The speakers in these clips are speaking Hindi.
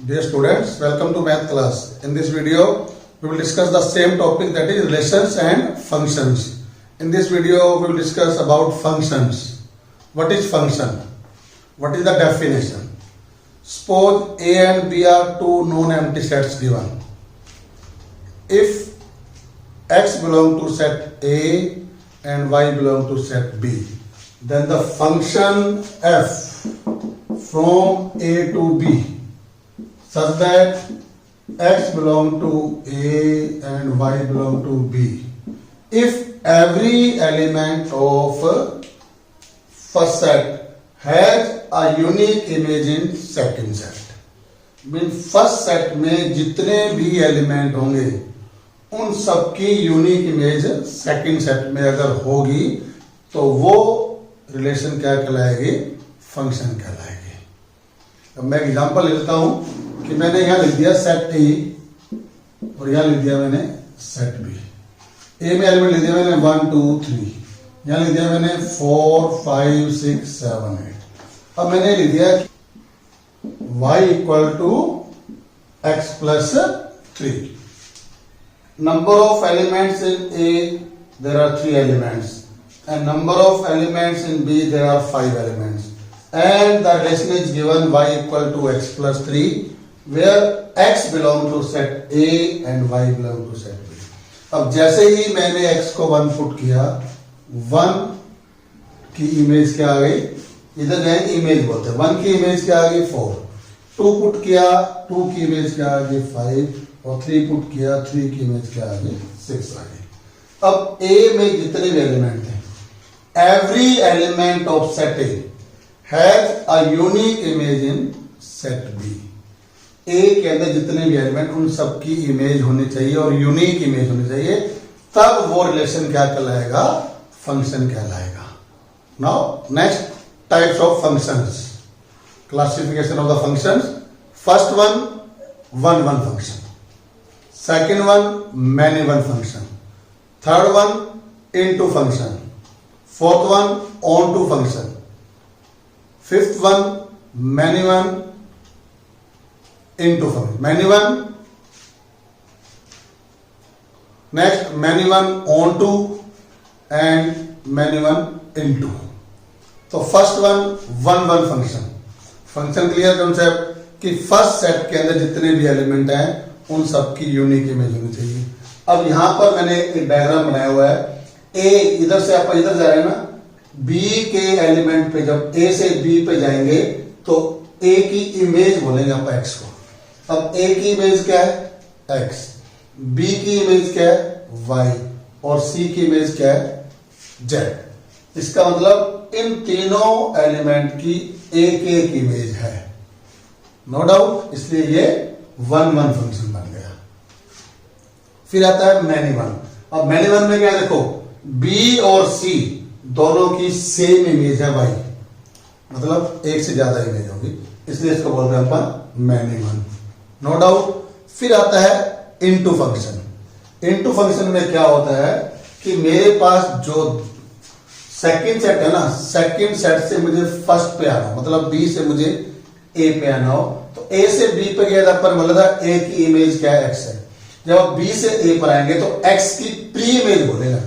Dear students, welcome to math class. In this video, we will discuss the same topic, that is relations and functions. In this video, we will discuss about functions. What is function? What is the definition? Suppose A and B are two non-empty sets given. If X belong to set A and Y belong to set B, then the function f from A to B such that X belong to A and Y belong to B, if every element of first set has a unique image in second set, mean first set में जितने भी एलिमेंट होंगे उन सबकी यूनिक इमेज सेकंड सेट में अगर होगी तो वो रिलेशन क्या कहलाएगी? फंक्शन कहलाएगी। अब मैं एग्जांपल लेता हूं कि मैंने यहां लिख दिया सेट ए और यहां लिख दिया मैंने सेट बी। ए में एलिमेंट लिख दिया मैंने 1 2 3, यहां लिख दिया मैंने 4 5 6 7 8। अब मैंने लिख दिया y equal to x plus 3। Number of elements in A, there are 3 elements, and number of elements in B, there are 5 elements, and the relation is given y equal to x plus 3, where x belong to set A and y belong to set B. अब जैसे ही मैंने x को 1 पुट किया, 1 की इमेज क्या आ गई? इधर गए इमेज बोलते हैं, 1 की इमेज क्या आ गई? 4। 2 पुट किया, 2 की इमेज क्या आ गई? 5, और 3 पुट किया, 3 की इमेज क्या आ गई? 6 आ गई। अब A में जितने भी एलिमेंट हैं, every element of set A has a unique image in set B। A के अंदर जितने भी एलिमेंट उन सबकी इमेज होनी चाहिए और यूनिक इमेज होनी चाहिए, तब वो रिलेशन क्या कहलाएगा? फंक्शन कहलाएगा। Now next types of functions, classification of the functions. First one, one function. Second one, many one function. Third one, into function. Fourth one, onto function. Fifth one, many one, into function. Many one, next many one, onto, and many one, into. तो first one function. Function clear concept कि फर्स्ट सेट के अंदर जितने भी एलिमेंट हैं उन सबकी यूनिक इमेज होनी चाहिए। अब यहां पर मैंने एक डायग्राम बनाया हुआ है। ए इधर से आप इधर जा रहे हैं ना, बी के एलिमेंट पे जब ए से बी पे जाएंगे तो ए की इमेज बोलेंगे आप एक्स को। अब ए की इमेज क्या है? एक्स। बी की इमेज क्या है? वाई। और सी की इमेज क्या है? जेड। इसका मतलब इन तीनों एलिमेंट की एक एक इमेज है, नो डाउट। इसलिए ये वन फंक्शन बन गया। फिर आता है मैनी वन। अब मैनी वन में क्या है? देखो, बी और सी दोनों की सेम इमेज है वाई, मतलब एक से ज्यादा इमेज होगी, इसलिए इसको बोलते हैं अपन मैनी वन, नो डाउट। फिर आता है इनटू फंक्शन। इनटू फंक्शन में क्या होता है कि मेरे पास जो सेकंड सेट है ना, सेकंड सेट से मुझे फर्स्ट पे आना, मतलब बी से मुझे ए पे आना हो, तो ए से बी पे गया था, पर मतलब ए की इमेज क्या है? एक्स है। जब आप बी से ए पर आएंगे तो एक्स की प्री इमेज बोलेगा।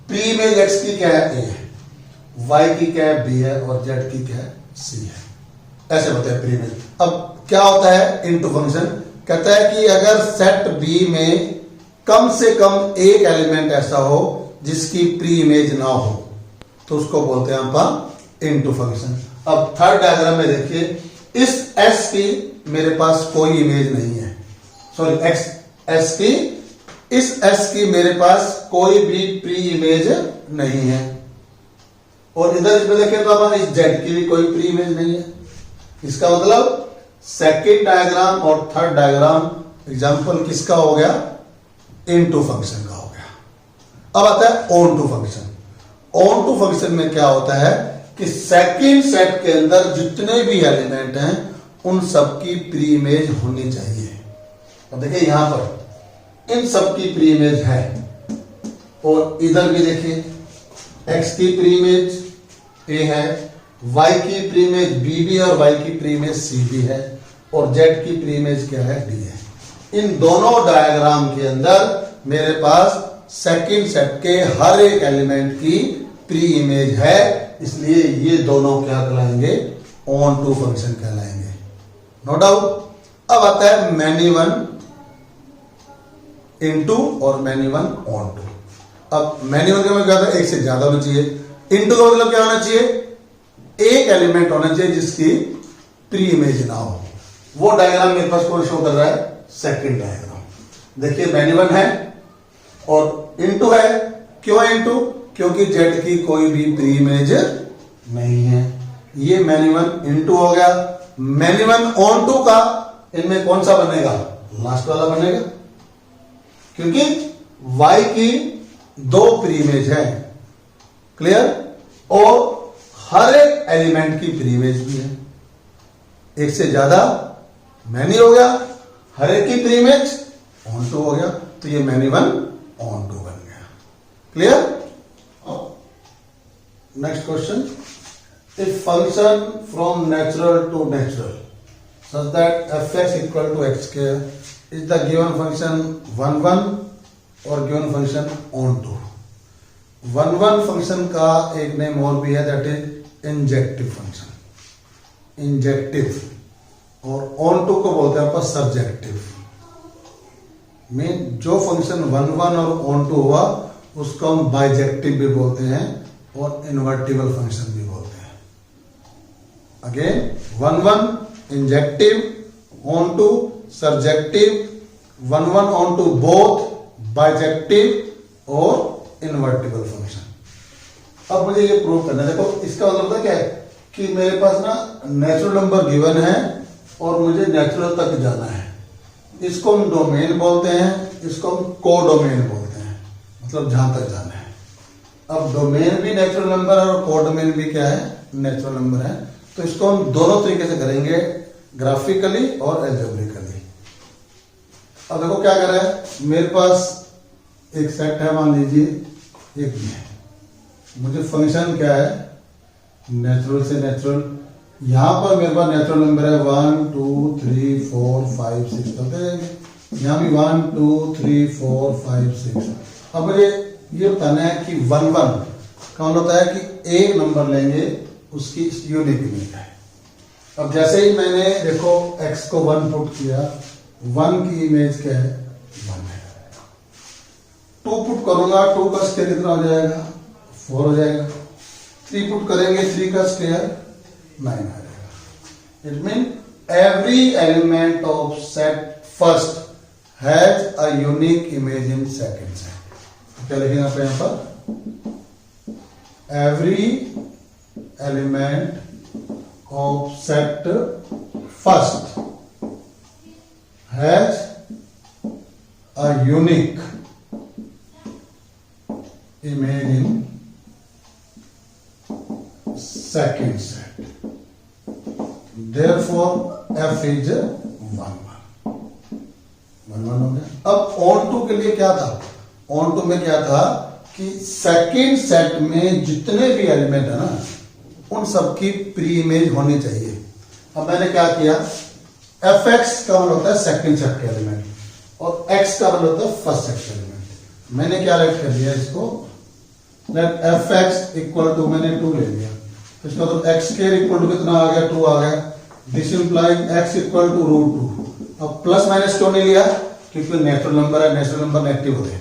प्री इमेज एक्स की क्या है? ए है। वाई की क्या है? बी है। और जेड की क्या है? सी है। ऐसे होता है प्री इमेज। अब क्या होता है इनटू फंक्शन? कहता है कि अगर सेट बी में कम से कम एक एलिमेंट ऐसा हो जिसकी प्री इमेज ना हो, तो उसको बोलते हैं अपन इनटू फंक्शन। अब थर्ड डायग्राम में देखिए, इस एस की मेरे पास कोई इमेज नहीं है, सॉरी एक्स एस की, इस एस की मेरे पास कोई भी प्री इमेज नहीं है। और इधर इसमें देखें तो अपन इस जेड की भी कोई प्री इमेज नहीं है। इसका मतलब सेकंड डायग्राम और थर्ड डायग्राम एग्जांपल किसका हो गया? इनटू फंक्शन का हो गया। अब आता है onto function. Onto function में क्या होता है कि सेकंड सेट के अंदर जितने भी एलिमेंट हैं उन सबकी प्री इमेज होनी चाहिए। अब देखिए यहां पर इन सबकी प्री इमेज है, और इधर भी देखिए एक्स की प्री इमेज ए है, y की प्री इमेज बी भी और y की प्री इमेज सी भी है, और z की प्री इमेज क्या है, d है। इन दोनों डायग्राम के अंदर मेरे पास सेकंड सेट के हर एक एलिमेंट की प्री इमेज है, इसलिए ये दोनों क्या कहलाएंगे, ऑन टू फंक्शन कहलाएंगे, नो डाउट। अब आता है मैनी वन इनटू और मैनी वन ऑन टू। अब मैनी वन का मतलब क्या होता है, एक से ज्यादा होना चाहिए। इनटू का मतलब क्या होना चाहिए, एक एलिमेंट होना चाहिए जिसकी प्री इमेज ना हो। वो डायग्राम मेरे पास कौन शो कर रहा है, सेकंड डायग्राम। देखिए मैनी वन है और इनटू है। क्यों इनटू, क्योंकि जेड की कोई भी प्री इमेज नहीं है। ये मैनी वन इनटू हो गया। मैनी वन ऑन टू का इनमें कौन सा बनेगा, लास्ट वाला बनेगा, क्योंकि y की दो प्री इमेज है, क्लियर, और हर एक एलिमेंट की प्री इमेज भी है। एक से ज्यादा मैनी हो गया, हर एक की प्री इमेज ऑन टू हो गया, तो ये मैनी वन ऑन टू बन गया, clear. Next question, if function from natural to natural such that fx equal to x square is the given function 1 1 और given function on 2। 1 1 फंक्शन का एक नेम और भी है, that is injective function, injective, और on 2 को बोलते हैं अपन सब्जेक्टिव। मीन जो फंक्शन 1 1 और on 2 हुआ उसको हम बाइजेक्टिव भी बोलते हैं और इन्वर्टिबल फंक्शन भी बोलते हैं। Again 1 1 injective, onto surjective, 1 1 ऑन टू बोथ बाइजेक्टिव और इन्वर्टिबल फंक्शन। अब मुझे ये प्रूव करना है। देखो इसका मतलब पता क्या है कि मेरे पास ना नेचुरल नंबर गिवन है और मुझे नेचुरल तक जाना है। इसको हम डोमेन बोलते हैं, इसको हम कोडोमेन बोलते हैं, मतलब जहां तक जाना है। अब डोमेन भी नेचुरल नंबर है और कोडोमेन भी क्या है, नेचुरल नंबर है। तो इसको हम दोनों तरीके से करेंगे, ग्राफिकली और एल्जेब्रिकली। अब देखो क्या कर रहा है, मेरे पास एक सेट है, मान लीजिए एक भी है, मुझे फंक्शन क्या है, नेचुरल से नेचुरल। यहां पर मेरे पास नेचुरल नंबर है 1 2 3 4 5 6, चलते रहेंगे। यहां भी 1 2 3 4 5 6। अब मुझे ये बताना है कि 1 1 का मतलब होता है कि एक नंबर लेंगे उसकी यूनिक इमेज है। अब जैसे ही मैंने देखो x को 1 पुट किया, 1 की इमेज क्या है, 1 है। 2 पुट करूंगा, 2 का स्क्वायर कितना हो जाएगा, 4 हो जाएगा। 3 पुट करेंगे, 3 का स्क्वायर 9 आ जाएगा। It mean every element of set first has a unique image in second set. क्या लिखेंगे आप यहां पर, every element of set first has a unique image in second set, therefore f is 1 1 हो गया। अब on 2 के लिए क्या था, on 2 में क्या था कि सेकेंड सेट में जितने भी एलिमेंट है ना उन सबकी प्री इमेज होनी चाहिए। अब मैंने क्या किया, fx का मतलब होता है सेकंड सेट का एलिमेंट और x का मतलब होता है फर्स्ट सेट का एलिमेंट। मैंने क्या राइट कर दिया इसको, लेट fx इक्वल टू, मैंने 2 ले लिया, तो इसका मतलब x स्क्वायर इक्वल टू कितना आ गया, 2 आ गया। This implying x equal to √2। अब प्लस माइनस क्यों नहीं लिया, क्योंकि नेचुरल नंबर है, नेचुरल नंबर नेगेटिव होते हैं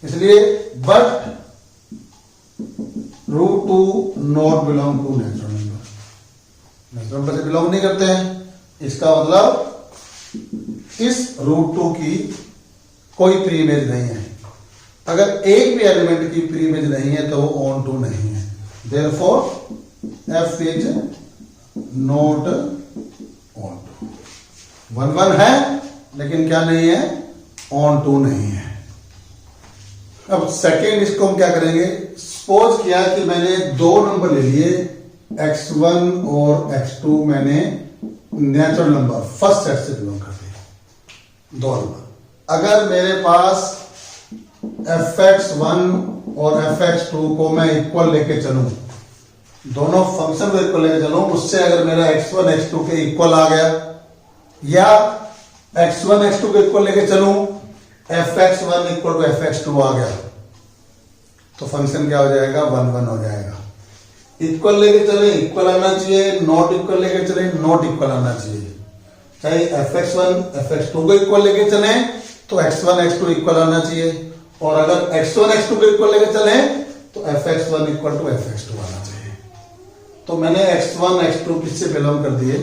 इसलिए। But √2 not belong to natural number, natural number से बिलोंग नहीं करते हैं। इसका मतलब इस √2 की कोई प्री इमेज नहीं है। अगर एक भी एलिमेंट की प्री इमेज नहीं है तो वो ऑन टू नहीं है, therefore f is not onto. 1 1 है लेकिन क्या नहीं है, ऑन टू नहीं है। अब सेकेंड इसको हम क्या करेंगे, सपोज किया कि मैंने 2 नंबर ले लिए, x1 और x2 मैंने नेचुरल नंबर फर्स्ट सेट से बिलोंग करते हैं 2 नंबर। अगर मेरे पास fx1 और fx2 को मैं इक्वल लेके चलूं, दोनों फंक्शन को इक्वल लेके चलूं, उससे अगर मेरा x1 x2 के इक्वल आ गया या x1 x2 को इक्वल लेके चलूं, fx1 इक्वल टू fx2 आ गया तो फंक्शन क्या हो जाएगा, 1 1 हो जाएगा। इक्वल लेके चले इक्वल आना चाहिए, नॉट इक्वल लेके चले नॉट इक्वल आना चाहिए। चाहे fx1 fx2 को इक्वल लेके चले तो x1 x2 इक्वल आना चाहिए, और अगर x1 x2 को इक्वल लेके चले तो fx1 इक्वल टू fx2 आना चाहिए। तो मैंने x1 x2 किससे बिलोंग कर दिए,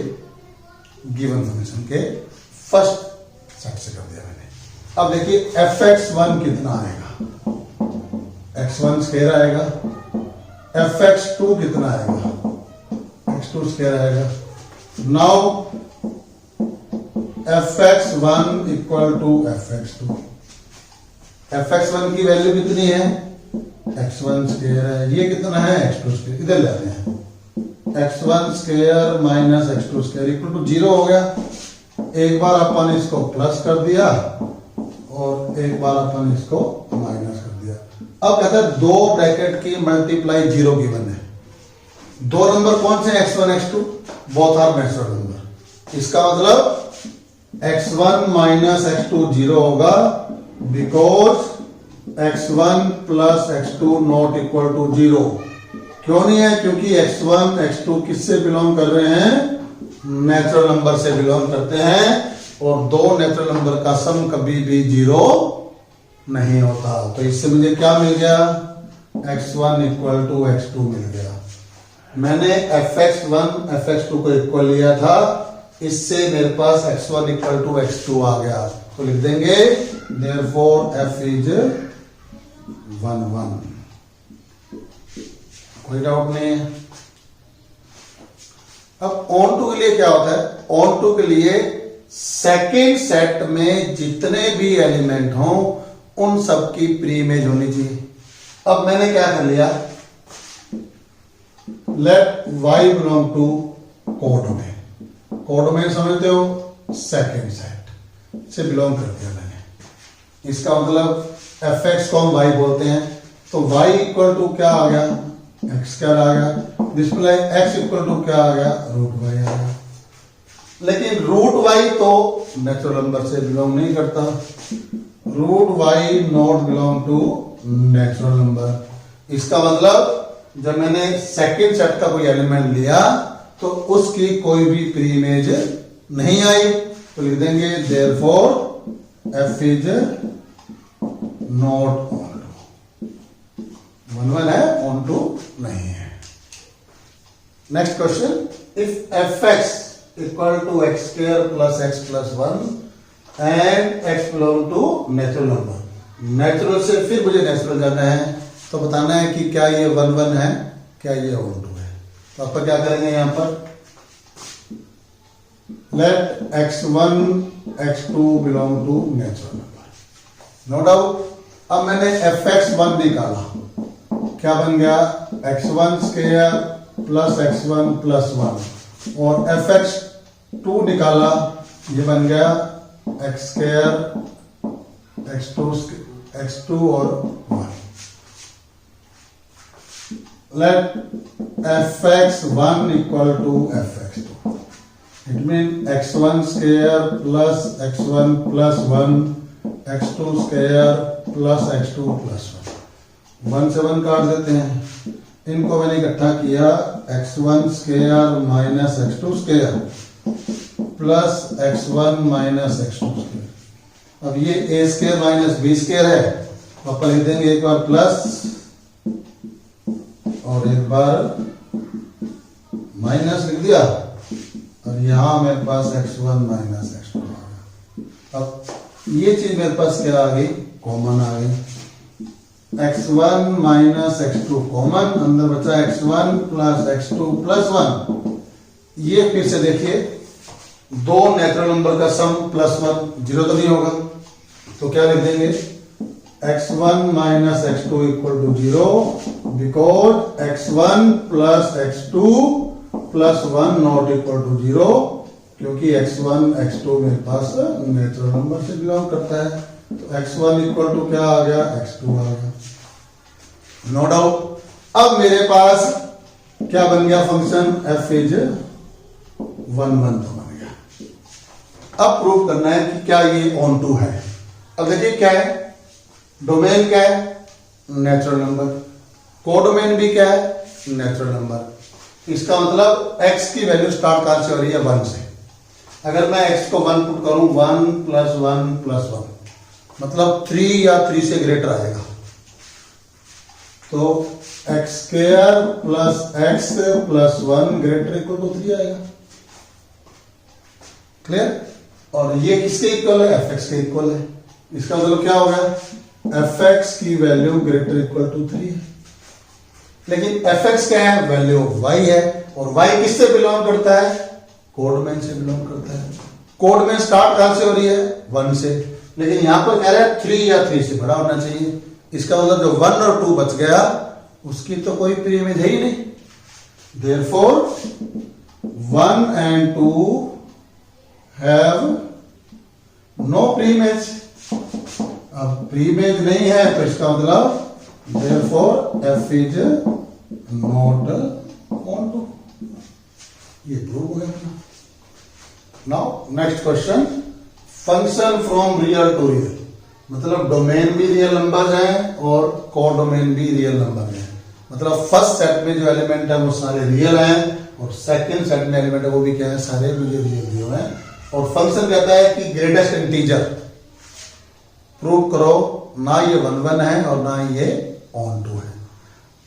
गिवन फंक्शन के फर्स्ट सेट से कर दिया मैंने। अब देखिए fx1 कितना आएगा, x1 स्क्वायर आएगा, fx2 कितना आएगा, x2 स्क्वायर आएगा। Now fx1 equal to fx2, fx1 की वैल्यू कितनी है, x1 स्क्वायर है, ये कितना है x2 स्क्वायर, इधर लेते हैं x1 square minus x2 square equal to 0 हो गया। एक बार अपन इसको प्लस कर दिया और एक बार अपन इसको माइनस कर दिया। अब कहते हैं दो ब्रैकेट की मल्टीप्लाई 0 गिवन है, दो नंबर कौन से x1 x2, both are natural number. इसका मतलब x1 माइनस x2 0 होगा because x1 plus x2 not equal to 0। क्यों नहीं है, क्योंकि x1 x2 किससे बिलोंग कर रहे हैं, नेचुरल नंबर से बिलोंग करते हैं, और दो नेचुरल नंबर का सम कभी भी 0 नहीं होता। तो इससे मुझे क्या मिल गया, x1 इक्वल टू x2 मिल गया। मैंने fx1 fx2 को इक्वल लिया था, इससे मेरे पास x1 इक्वल टू x2 आ गया। तो लिख देंगे देयरफॉर f इज 1 1। कोई डाउट नहीं है। अब ऑन टू के लिए क्या होता है, ऑन टू के लिए सेकेंड सेट में जितने भी एलिमेंट हों उन सब की प्री इमेज होनी चाहिए। अब मैंने क्या कर लिया, let y belong to codomain. Codomain समझते हो, सेकेंड सेट से बिलोंग कर दिया मैंने। इसका मतलब fx को हम y बोलते हैं, तो y इक्वल टू क्या आ गया, x स्क्वायर आ गया। डिस्प्ले x इक्वल टू क्या आ गया, रूट y आ गया। लेकिन रूट y तो नेचुरल नंबर से बिलोंग नहीं करता, root y not belong to natural number. इसका मतलब जब मैंने सेकेंड सेट का कोई एलिमेंट लिया तो उसकी कोई भी प्री इमेज नहीं आई, तो लिख देंगे therefore f is not onto. 1 1 है, ऑन टू नहीं है। Next question, if fx equal to x square plus x plus 1 and x belong to natural number. Natural से फिर मुझे नेचुरल जाना है, तो बताना है कि क्या ये 1 1 है, क्या ये ऑन टू है। तो आप क्या करेंगे, यहां पर let x1 x2 belong to natural number. No doubt. अब मैंने fx1 निकाला, क्या बन गया, x1 square plus x1 plus 1, और fx2 निकाला, ये बन गया x स्क्वायर x2 और 1। Let fx1 equal to fx2, it mean x1 square plus x1 plus 1 x2 square plus x2 plus 1। 1 से 1 काट देते हैं, इनको मैंने इकट्ठा किया, x1 square minus x2 square plus x1 minus x2 square. अब ये a square minus b square है, तो अपन लिख देंगे एक बार प्लस और एक बार माइनस लिख दिया, और यहां मेरे पास x1 माइनस x2 आ गया। अब ये चीज मेरे पास क्या आ गई, कॉमन आ गई, x1 माइनस x2 कॉमन, अंदर बचा x1 प्लस x2 प्लस 1। ये फिर से देखिए, दो नेचुरल नंबर का सम प्लस 1 0 तो नहीं होगा, तो क्या लिख देंगे, x1 minus x2 equal to 0 because x1 plus x2 plus 1 not equal to 0, क्योंकि x1 x2 मेरे पास नेचुरल नंबर से बिलोंग करता है। तो x1 इक्वल टू क्या आ गया, x2 आ गया। No doubt. अब मेरे पास क्या बन गया फंक्शन, f इज 1 1 तो बन गया। अब प्रूव करना है कि क्या ये ऑन टू है। अब देखिए क्या है, डोमेन क्या है, नेचुरल नंबर, कोडोमेन भी क्या है, नेचुरल नंबर। इसका मतलब x की वैल्यू स्टार्ट कहां से हो रही है, 1 से। अगर मैं x को 1 पुट करूं, 1 + 1 + 1 मतलब 3 या 3 से ग्रेटर आएगा, तो x² + x + 1 greater equal to 3 आएगा। क्लियर। और ये किसके इक्वल है, fx के इक्वल है। इसका मतलब क्या होगा, fx की वैल्यू ग्रेटर इक्वल टू 3 है। लेकिन fx क्या है, वैल्यू y है, और y किससे बिलोंग करता है, कोडमेन से बिलोंग करता है। कोडमेन स्टार्ट कहां से हो रही है, 1 से, लेकिन यहां पर कह रहा है 3 या 3 से बड़ा होना चाहिए। इसका मतलब जो 1 और 2 बच गया उसकी तो कोई प्री इमेज है ही नहीं। Therefore 1 and 2 have no pre image. अब प्री इमेज नहीं है तो इसका मतलब therefore f is not on to, ये प्रूव हो गया। Now next question, function from real to real, मतलब डोमेन भी रियल नंबर है और कोडोमेन भी रियल नंबर है। मतलब फर्स्ट सेट में जो एलिमेंट है वो सारे रियल हैं, और सेकंड सेट में एलिमेंट है वो भी क्या है, सारे रियल हैं। और फंक्शन कहता है कि ग्रेटेस्ट इंटीजर प्रूव करो, ना ये 1 1 है और ना ये ऑन टू है।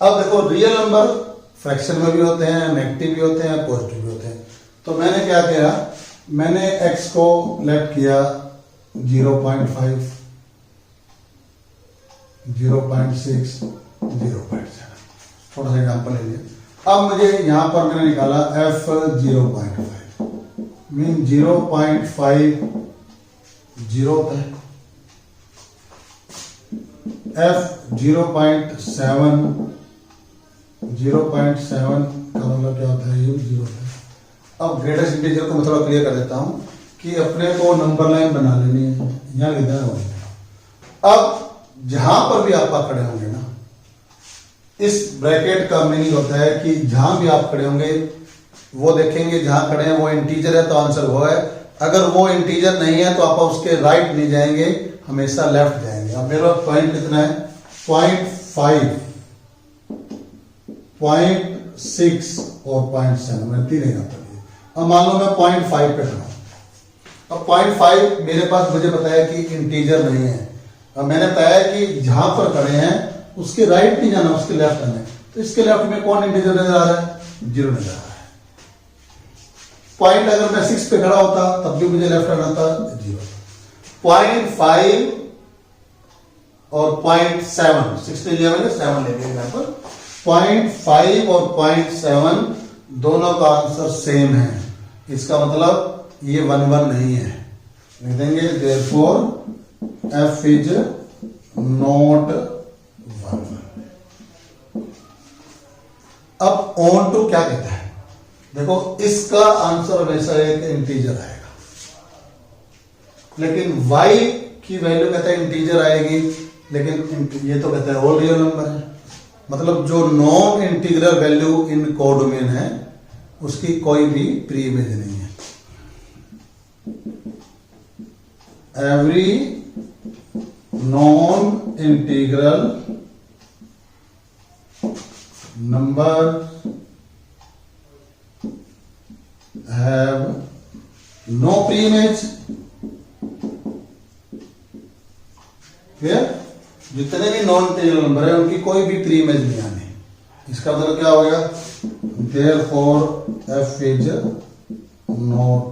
अब देखो रियल नंबर फ्रैक्शन में भी होते हैं, नेगेटिव भी होते हैं, पॉजिटिव भी होते हैं। तो मैंने क्या किया, मैंने x को लेफ्ट किया 0.5, 0.6, 0.7, थोड़ा सा एग्जाम्पल ले लिया। अब मुझे यहां पर मैंने निकाला f 0.5 मीन 0.5 जीरो है, f 0.7, 0.7 का मतलब क्या होता है, ये 0 है। अब ग्रेटेस्ट इंटीजर को मैं थोड़ा क्लियर कर देता हूं कि अपने को नंबर लाइन बना लेनी है, यहां लिखना है। अब जहां पर भी आप खड़े होंगे ना, इस ब्रैकेट का मीनिंग होता है कि जहां भी आप खड़े होंगे वो देखेंगे जहां खड़े हैं वो इंटीजर है तो आंसर वो है। अगर वो इंटीजर नहीं है तो आप उसके राइट नहीं जाएंगे, हमेशा लेफ्ट जाएंगे। अब मेरा पॉइंट कितना है, 0.5, 0.6 और 0.7, मैंने 3 एग्जाम्पल दिए। अब मान लो मैं 0.5 पे खड़ा हूं। अब 0.5 मेरे पास मुझे बताया कि इंटीजर नहीं है। अब मैंने बताया कि जहां पर खड़े हैं उसके राइट नहीं जाना, उसके लेफ्ट जाना है। तो इसके लेफ्ट में कौन इंटीजर नजर आ रहा है, 0 नजर आ रहा है। पॉइंट अगर मैं 6 पे खड़ा होता तब भी मुझे लेफ्ट आना था, 0। 0.5 और 0.7, 6 ले लिया मैंने, 7 ले लिया यहाँ पर। 0.5 और 0.7 दोनों का आंसर सेम है। इसका मतलब ये 1 1 नहीं है, लिख देंगे therefore f is not 1 1। अब ऑन टू क्या कहता है, देखो इसका आंसर हमेशा एक इंटीजर आएगा, लेकिन y की वैल्यू कहता है इंटीजर आएगी, लेकिन ये तो कहता है ऑल रियल नंबर है। मतलब जो non integral value in codomain है उसकी कोई भी प्री इमेज नहीं है। Every non integral number have no pre-image। Clear, जितने भी नॉन इंटीजर नंबर है उनकी कोई भी प्री इमेज नहीं आनी। इसका मतलब क्या हो गया, therefore f is not